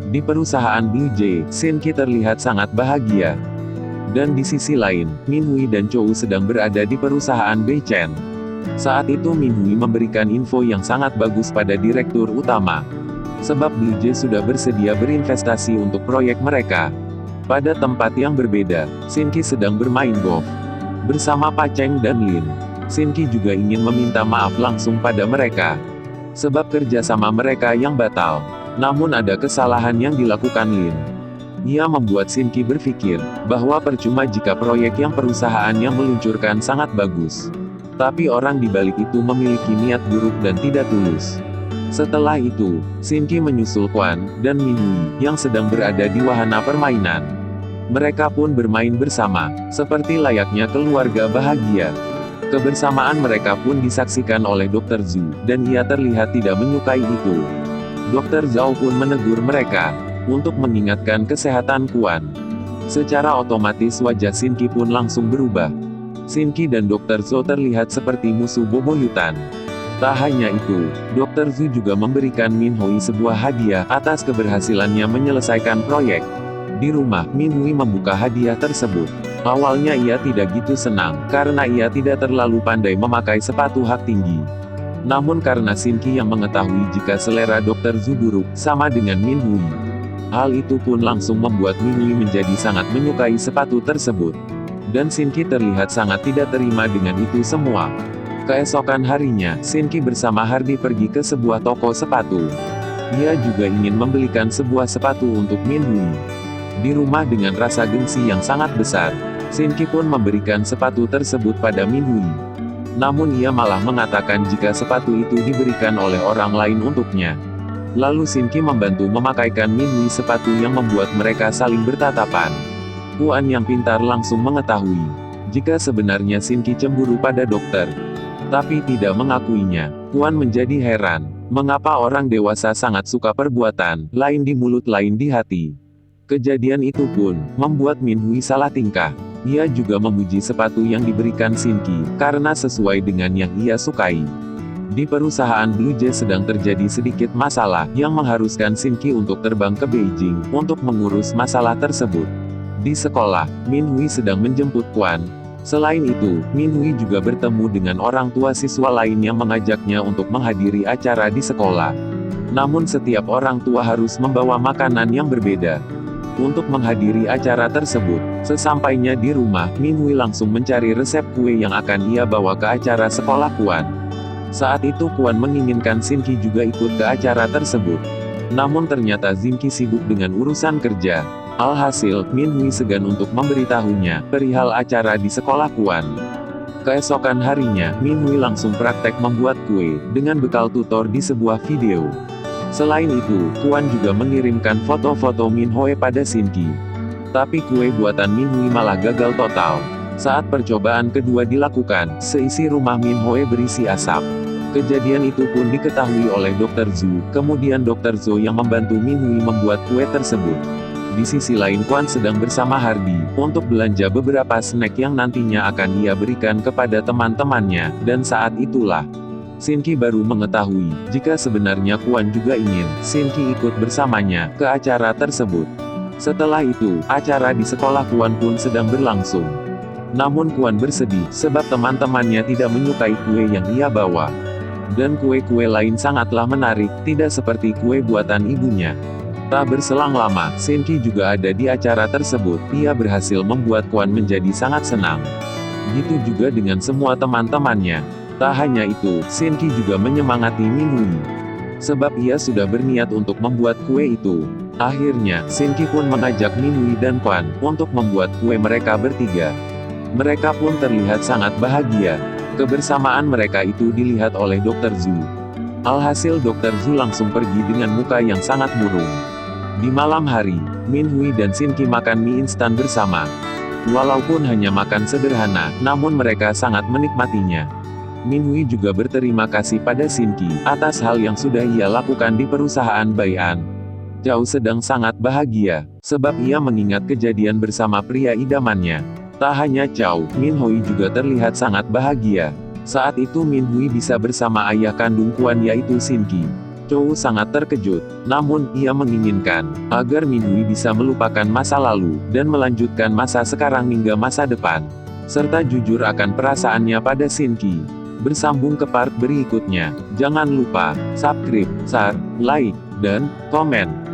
Di perusahaan Blue Jay, Shin-ki terlihat sangat bahagia. Dan di sisi lain, Min-hui dan Chou sedang berada di perusahaan Beichen. Saat itu Min-hui memberikan info yang sangat bagus pada direktur utama. Sebab Blue Jay sudah bersedia berinvestasi untuk proyek mereka. Pada tempat yang berbeda, Shin-ki sedang bermain golf bersama Pa Cheng dan Lin. Shin-ki juga ingin meminta maaf langsung pada mereka. Sebab kerjasama mereka yang batal. Namun ada kesalahan yang dilakukan Lin. Ia membuat Shin-ki berpikir, bahwa percuma jika proyek yang perusahaan yang meluncurkan sangat bagus. Tapi orang di balik itu memiliki niat buruk dan tidak tulus. Setelah itu, Shin-ki menyusul Quan dan Min-hui, yang sedang berada di wahana permainan. Mereka pun bermain bersama, seperti layaknya keluarga bahagia. Kebersamaan mereka pun disaksikan oleh Dr. Zhu, dan ia terlihat tidak menyukai itu. Dr. Zhao pun menegur mereka, untuk mengingatkan kesehatan Quan. Secara otomatis wajah Shin-ki pun langsung berubah. Shin-ki dan Dr. Zhao terlihat seperti musuh bebuyutan. Tak hanya itu, Dr. Zhu juga memberikan Min-hui sebuah hadiah atas keberhasilannya menyelesaikan proyek. Di rumah, Min-hui membuka hadiah tersebut. Awalnya ia tidak gitu senang, karena ia tidak terlalu pandai memakai sepatu hak tinggi. Namun karena Shin-ki yang mengetahui jika selera Dr. Zhu buruk, sama dengan Min-hui. Hal itu pun langsung membuat Min-hui menjadi sangat menyukai sepatu tersebut. Dan Shin-ki terlihat sangat tidak terima dengan itu semua. Keesokan harinya, Shin-ki bersama Hardy pergi ke sebuah toko sepatu. Dia juga ingin membelikan sebuah sepatu untuk Min-hui. Di rumah dengan rasa gengsi yang sangat besar, Shin-ki pun memberikan sepatu tersebut pada Min-hui. Namun ia malah mengatakan jika sepatu itu diberikan oleh orang lain untuknya. Lalu Shin-ki membantu memakaikan Min-hui sepatu yang membuat mereka saling bertatapan. Quan yang pintar langsung mengetahui jika sebenarnya Shin-ki cemburu pada dokter, tapi tidak mengakuinya. Quan menjadi heran, mengapa orang dewasa sangat suka perbuatan lain di mulut lain di hati. Kejadian itu pun membuat Min-hui salah tingkah. Ia juga memuji sepatu yang diberikan Shin-ki, karena sesuai dengan yang ia sukai. Di perusahaan Blue Jay sedang terjadi sedikit masalah, yang mengharuskan Shin-ki untuk terbang ke Beijing, untuk mengurus masalah tersebut. Di sekolah, Min-hui sedang menjemput Quan. Selain itu, Min-hui juga bertemu dengan orang tua siswa lain yang mengajaknya untuk menghadiri acara di sekolah. Namun setiap orang tua harus membawa makanan yang berbeda. Untuk menghadiri acara tersebut, sesampainya di rumah, Min-hui langsung mencari resep kue yang akan ia bawa ke acara sekolah Quan. Saat itu Quan menginginkan Shin-ki juga ikut ke acara tersebut. Namun ternyata Shin-ki sibuk dengan urusan kerja. Alhasil, Min-hui segan untuk memberitahunya perihal acara di sekolah Quan. Keesokan harinya, Min-hui langsung praktek membuat kue, dengan bekal tutor di sebuah video. Selain itu, Quan juga mengirimkan foto-foto Min-hui pada Shin-ki. Tapi kue buatan Min-hui malah gagal total. Saat percobaan kedua dilakukan, seisi rumah Min-hui berisi asap. Kejadian itu pun diketahui oleh Dr. Zhu, kemudian Dr. Zhou yang membantu Min-hui membuat kue tersebut. Di sisi lain Quan sedang bersama Hardy, untuk belanja beberapa snack yang nantinya akan ia berikan kepada teman-temannya, dan saat itulah Shin-ki baru mengetahui, jika sebenarnya Quan juga ingin Shin-ki ikut bersamanya ke acara tersebut. Setelah itu, acara di sekolah Quan pun sedang berlangsung. Namun Quan bersedih, sebab teman-temannya tidak menyukai kue yang ia bawa. Dan kue-kue lain sangatlah menarik, tidak seperti kue buatan ibunya. Tak berselang lama, Shin-ki juga ada di acara tersebut. Ia berhasil membuat Quan menjadi sangat senang. Gitu juga dengan semua teman-temannya. Tak hanya itu, Shin-ki juga menyemangati Min-hui. Sebab ia sudah berniat untuk membuat kue itu. Akhirnya, Shin-ki pun mengajak Min-hui dan Quan untuk membuat kue mereka bertiga. Mereka pun terlihat sangat bahagia. Kebersamaan mereka itu dilihat oleh Dr. Zhu. Alhasil Dr. Zhu langsung pergi dengan muka yang sangat murung. Di malam hari, Min-hui dan Shin-ki makan mie instan bersama. Walaupun hanya makan sederhana, namun mereka sangat menikmatinya. Min-hui juga berterima kasih pada Shin-ki atas hal yang sudah ia lakukan di perusahaan Baian. Chou sedang sangat bahagia, sebab ia mengingat kejadian bersama pria idamannya. Tak hanya Chou, Min-hui juga terlihat sangat bahagia. Saat itu Min-hui bisa bersama ayah kandung Quan yaitu Shin-ki. Chou sangat terkejut, namun ia menginginkan agar Minhui bisa melupakan masa lalu dan melanjutkan masa sekarang hingga masa depan, serta jujur akan perasaannya pada Shinki. Bersambung ke part berikutnya. Jangan lupa subscribe, share, like, dan komen.